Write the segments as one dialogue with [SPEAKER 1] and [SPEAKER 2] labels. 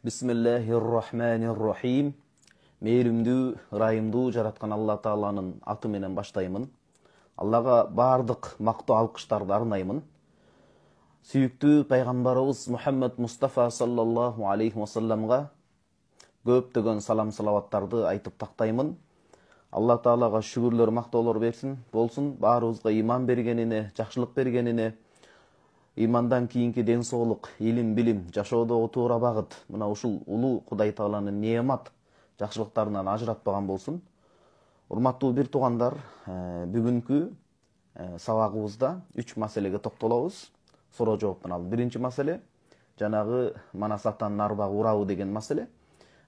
[SPEAKER 1] Bismillahirrahmanirrahim. Mээримдүү, ырайымдуу жараткан Алла Тааланын аты менен баштаймын. Аллага бардык мактоо алкыштарды арнаймын. Сүйүктүү пайгамбарыбыз Мухаммад Мустафа саллаллаху алейхи вассаламга көптөгөн салам салаваттарды айтып тактаймын. Алла Таалага шүгүрлөр, мактоолор болсун, баарыбызга иман бергенине, жакшылык бергенине, имандан кийинки ден соолук, илим, билим, жашоодогу туура багыт, мына ушул улуу Кудай Тааланын неамат жакшылыктарынан ажыратпаган болсун. Урматтуу бир туугандар, бүгүнкү сабагыбызда 3 маселеге токтолобуз. Суроо жооптун алып. Биринчи маселе жанагы Манас атанын арбагы урабы деген маселе.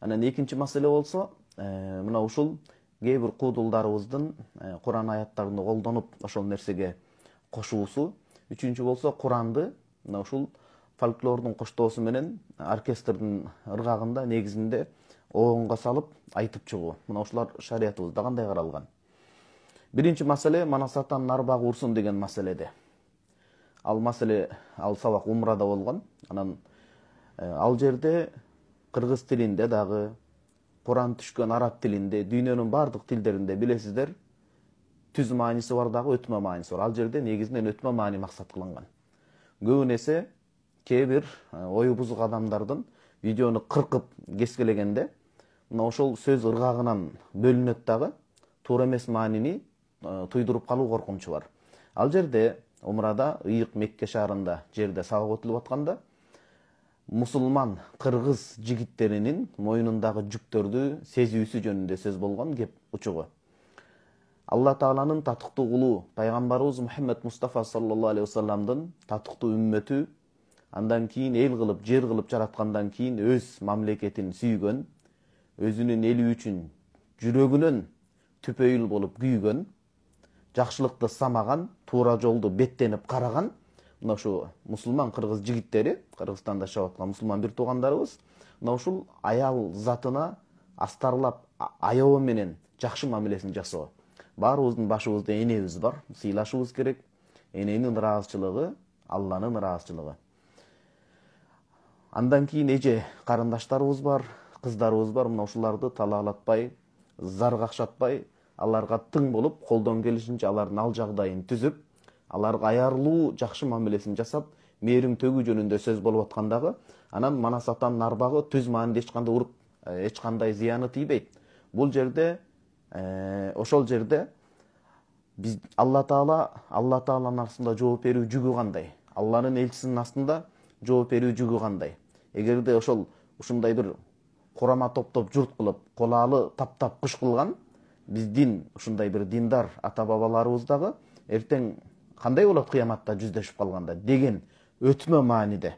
[SPEAKER 1] Анан экинчи маселе болсо, мына ушул кээ бир куудулдарыбыздын Куран аяттарын колдонуп ошол нерсеге кошуусу. Үчүнчү болсо Куранды мына ушул фольклордун коштоосу менен оркестрдин ыргагында негизинде оонго салып айтып чыгуу. Мына ушулар шариятыбызда кандай каралган. Биринчи маселе Манас атанын арбагы урсун деген маселеде. Ал сабак Умрада болгон. Анан ал жерде кыргыз тилинде дагы, Куран түшкөн араб тилинде, дүйнөнүн бардык тилдеринде билесиздер, түз мааниси бар дагы, өтмө мааниси бар. Ал жерде негизинен өтмө маани максат кылынган. Көбүн эсе кээ бир ою бузук адамдардын видеону кыркып кескелегенде, мына ошол сөз ыргагынан бөлүнөт дагы, туура эмес маанини туйдуруп калуу коркунучу бар. Ал жерде Умрада, ыйык Мекке шаарында жерде сабак өтүлүп атканда, мусулман кыргыз жигиттеринин мойнундагы жүктөрдү сезүүсү жөнүндө сөз болгон кеп учугу. Алла Тааланын татыктуу кулу пайгамбарыбыз Мухаммад Мустафа саллаллаху алейхи вассаламдын татыктуу үммөтү, андан кийин эл кылып, жер кылып жараткандан кийин өз мамлекетин сүйгөн, өзүнүн эли үчүн жүрөгүнөн түпөйүл болуп күйгөн, жакшылыкты самаган, туура жолду беттенип караган, мына ушу мусулман кыргыз жигиттери, Кыргызстанда жашап аткан мусулман бир туугандарыбыз, мына ушул аял затына астарлап, аябы менен жакшы мамилесин жасоо. Баарыбыздын башыбызда энебиз бар, сыйлашыбыз керек. Эненин ыраазычылыгы Алланын ыраазычылыгы. Андан кийин эже карындаштарыбыз бар, кыздарыбыз бар. Мына ушуларды талаалатпай, зар какшатпай, аларга тың болуп, колдон келишинче алардын ал жагдайын түзүп, аларга аярлуу жакшы мамилесин жасап, мээрим төгүү жөнүндө сөз болуп аткандагы, анан Манас атанын арбагы түз маанинде эч кандай зыяны тийбейт. Бул жерде ошол жерде биз Алла Тааланын астында жооп берүү жүгү кандай? Алланын элчисинин астында жооп берүү жүгү кандай? Эгерде ушундай бир курама топтоп журт кылып, кулаалы таптап кыш кылган биздин ушундай бир диндар ата бабаларыбыз дагы эртең кандай болот кыяматта жүздөшүп калганда деген өтмө мааниде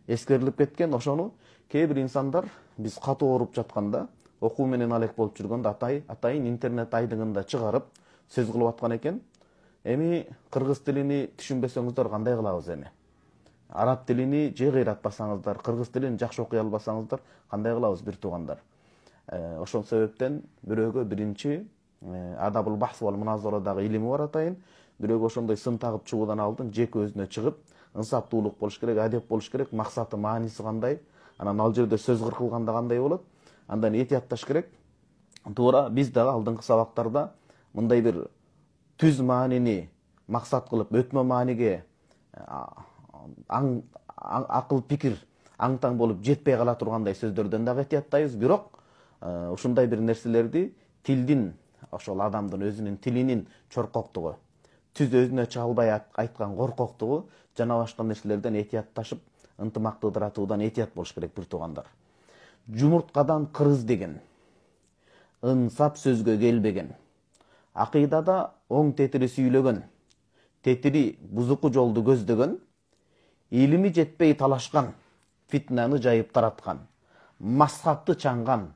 [SPEAKER 1] эскерилип кеткен. Ошону кээ бир инсандар биз катуу ооруп жатканда, окуу менен алек болуп жүргөндө атайын интернет айдыңында чыгарып сөз кылып аткан экен. Эми кыргыз тилини түшүнбөсөңүздөр кандай кылабыз эми? Араб тилини же кыйратпасаңыздар, кыргыз тилин жакшы окуй албасаңыздар кандай кылабыз бир туугандар? Ошол себептен бирөөгө биринчи адабул бахс вал муназарадагы илими бар атайын, бирөөгө ошондой сын тагып чыгуудан алдын жеке өзүнө чыгып, ынсаптуулук болуш керек, адеп болуш керек, максаты, мааниси кандай, анан ал жерде сөз кыркылганда кандай болот, андан этиятташ керек. Туура биз дагы алдыңкы сабактарда мындай бир түз маанини максат кылып, өтмө мааниге акыл пикир аң-таң болуп жетпей кала тургандай сөздөрдөн дагы этияттайбыз. Бирок ушундай бир нерселерди тилдин, ошол адамдын өзүнүн тилинин чоркоктугу, түз өзүнө чыга албай айткан коркоктугу жана башка нерселерден этиятташып, ынтымактуудуратуудан этият болуш керек бир туугандар. Жумурткадан кырыз деген, ынсап сөзгө келбеген, акыйдада оң тетири сүйлөгөн, тетири бузуку жолду көздөгөн, илими жетпей талашкан, фитнаны жайып тараткан, масхатты чаңган,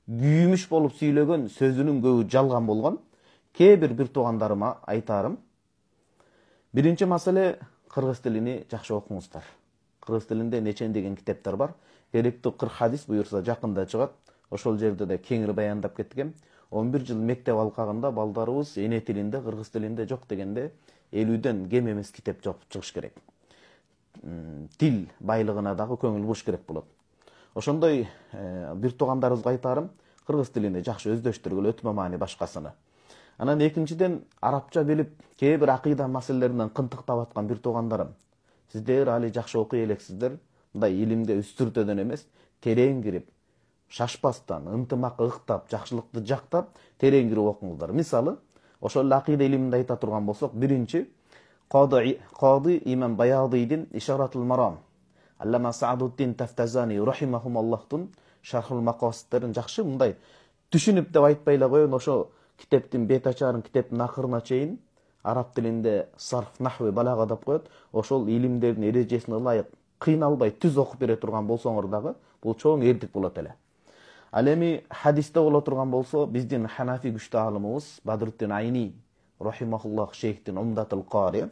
[SPEAKER 1] күйүмүш болуп сүйлөгөн, сөзүнүн көбү жалган болгон кээ бир туугандарыма айтарым. Биринчи маселе, кыргыз тилини жакшы окуңуздар. Кыргыз тилинде Нечен деген китептер бар. Керектүү 40 хадис буюрса жакында чыгат. Ошол жерде да кеңири баяндап кеттим. 11 жыл мектеп алкагында балдарыбыз эне тилинде, кыргыз тилинде жок дегенде 50ден кем эмес китеп жок чыгыш керек. Тил байлыгына дагы көңүл буруш керек болот. Ошондой бир туугандарыбызга айтарым, кыргыз тилинде жакшы өздөштүргүлө, өтмө маани башкасыны. Анан экинчиден, арабча билип, кээ бир акыйда маселелеринен кынтыктап аткан бир туугандарым, сиздер али жакшы окуй элексиздер, мындай илимге үстүртөдөн эмес, терең кирип, шашпастан, ынтымак ыктап, жакшылыкты жактап, терең кирип окуңуздар. Мисалы, ошол эле акыйда илиминде айта турган болсок, биринчи Кады имам Баядийдин Ишаратул Марам, Аллама Саадуддин Тафтазани рахимахумаллахтун Шархул Макасидтерин жакшы мындай түшүнүп деп айтпай эле коеюн, ошо китептин бет ачарын, китептин акырына чейин араб тилинде сарф, нахвы, балага деп коет. Ошол илимдердин эрежесине ылайык кыйналбай түз окуп бере турган болсоңор дагы бул чоң эрдик болот эле. Ал эми хадисте боло турган болсо, биздин ханафи күчтүү аалымыбыз Бадруддин Айни рахимахуллах шейхтин Умдатул Qaри.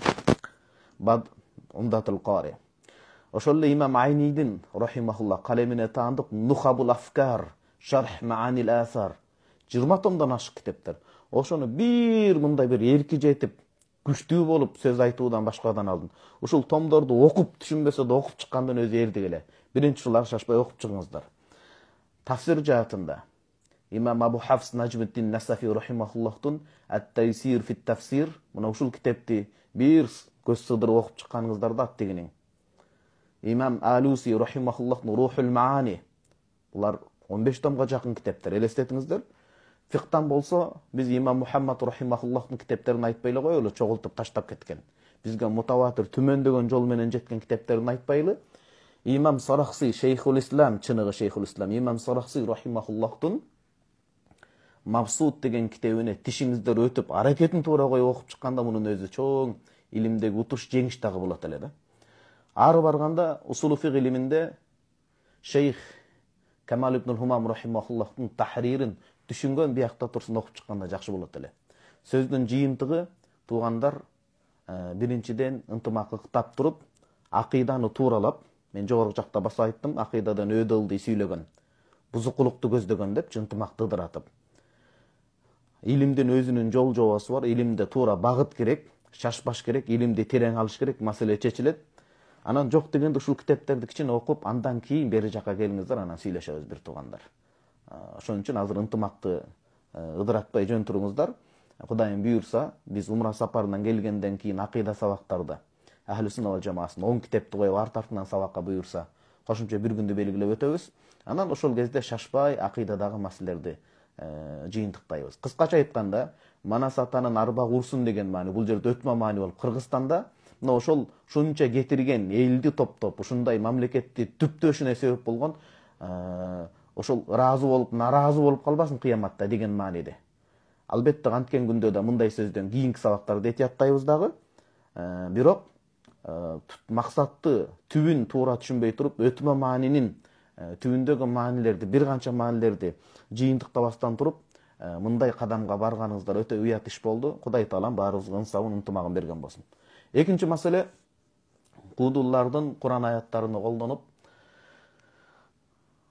[SPEAKER 1] Ошол эле имам Айнидин рахимахуллах калемине таандык Нухабул Афкар, Шарх Маанил Асар 20 томдон ашык китептер. Ошону бир мындай бир эрки жетип, күчтүү болуп сөз айтуудан башкадан алдым. Ушул томдорду окуп түшүнбөсө да окуп чыккандан өзү эрдик эле. Биринчи жолу шашпай окуп чыгыңыздар. Тафсир жаатында имам Абу Хафс Najmuddin Насафи рахимахуллахтун Ат-Тайсир фит тафсир, мына ушул китепти бир көз сыдырып окуп чыкканыңыздарда аттигини. Имам Алуси рахимахуллахтун Рухул Маани. Булар 15 томго жакын китептер, элестетиңиздер. Фиктан болсо, биз имам Мухаммад рахимахуллахтун китептерин айтпай эле коелу, чогултуп таштап кеткен. Бизге мутаватир түмөндөгөн жол менен жеткен китептерин айтпайлы. Имам Сарахси Шейхул Ислам, чыныгы Шейхул Ислам, имам Сарахси рахимахуллахтун Мабсуд деген китебине тишиңиздер өтүп, аракетин туура коюп окуп чыкканда мунун өзү чоң илимдеги утуш жеңиш дагы болот эле да. Ары барганда усулу фиq илиминде Шейх Камал ибн Хумам рахимахуллахтун тахририн түшүнгөн биякта турсун окуп чыкканда жакшы болот эле. Сөздүн жыйынтыгы туугандар биринчиден ынтымактап туруп, акыйданы тууралап, мен жогорку жакта баса айттым, акыйдадан өдөлдү сүйлөгөн, бузукулукту көздөгөн деп ынтымакты ыдыратып. Илимдин өзүнүн жол жобосу бар, илимде туура багыт керек, шашпаш керек, илимди терең алыш керек, маселе чечилет. Анан жок дегенде ушул китептерди кичине окуп, андан кийин бери жака келиңиздер, анан сүйлөшөбүз бир туугандар. Ошон үчүн азыр ынтымакты ыдыратпай жөн туруңуздар. Кудайым буйрса, биз умра сапарынан келгенден кийин акыйда сабактарды Ахлу Сунна вал Жамаасынын 10 китепти коюп арт артынан сабакка буйрса, кошумча бир күндү белгилеп өтөбүз. Анан ошол кезде шашпай акыйдадагы маселелерди жыйынтыктайбыз. Кыскача айтканда, манас атанын арба курсун деген маани, бул жерде өтмө маани болуп, Кыргызстанда мына ошол шунча кетирген элди топтоп, ушундай мамлекетти түптөшүнө себеп болгон ошол ыраазы болуп, наразы болуп калбасын кыяматта деген мааниде. Албетте канткен күндө да мындай сөздөн кийинки сабактарды этияттайбыз дагы. Бирок максатты түбүн туура түшүнбөй туруп, өтмө маанинин түбүндөгү маанилерди, бир канча маанилерди жыйынтыктабастан туруп, мындай кадамга барганыңыздар өтө уят иш болду. Кудай таалам баарыбызга ынсабын, ынтымагын берген болсун. Экинчи маселе, куудуллардын Куран аяттарын колдонуп,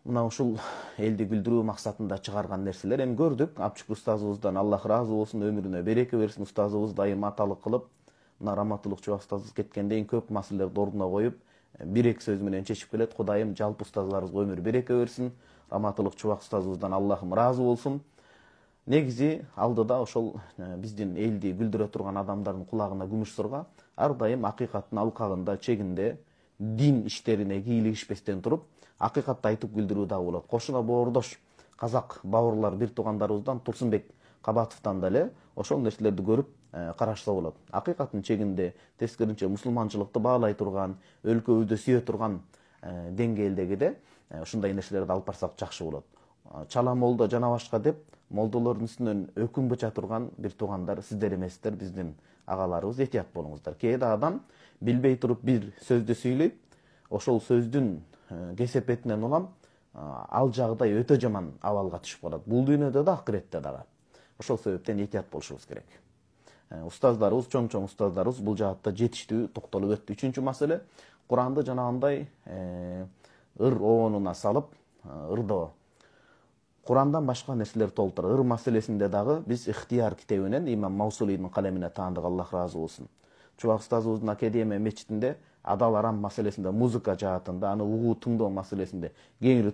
[SPEAKER 1] мына ушул элди күлдүрүү максатында чыгарган нерселер эми көрдүк. Апчык устазыбыздан Аллах ыраазы болсун, өмүрүнө береке берсин. Устазыбыз дайым аталык кылып, мына Раматулук Чубак устазыбыз кеткенден көп маселелерди ордуна коюп, бир-эки сөз менен чечип келет. Кудайым жалпы устазларыбызга өмүр береке берсин. Раматулук Чубак устазыбыздан Аллахым ыраазы болсун. Негизи алдыда ошол биздин элди күлдүрө турган адамдардын кулагына күмүш сырга ар дайым акыйкаттын алкагында, чегинде, дин иштерине кийлигишпестен туруп, акыйкатты айтып күлдүрүү дагы болот. Кошуна боордош казак бауырлар бир туугандарыбыздан Турсунбек Кабатовдон деле ошол нерселерди көрүп карашса болот. Акыйкаттын чегинде тескеринче мусулманчылыкты баалай турган, өлкөбүздү сүйө турган деңгээлдегиде ушундай нерселерди алып барсак жакшы болот. Чала молдо жана башка деп молдолордун үстүнөн өкүм быча турган бир туугандар сиздер эмессиздер, биздин агаларыбыз, этият болуңуздар. Кээде адам билбей туруп бир сөздү сүйлөйт, ошол сөздүн кесепетинен улам ал жагдай өтө жаман абалга түшүп калат. Бул дүйнөдө да, акыретте дагы. Ошол себептен этият болушубуз керек. Устаздарыбыз, чоң устаздарыбыз бул жаатта жетиштүү токтолуп өттү. Үчүнчү маселе, Куранды жанагындай ыр оонуна салып, ырдоо. Курандан башка нерселер толтур. Ыр маселесинде дагы биз Ихтияр китебинен имам Маусулийдин калемине таандык, Аллах ыраазы болсун. Чубак устазыбыздын академия мечитинде адал арам маселесинде, музыка жаатында, аны угуу тыңдоо маселесинде кеңири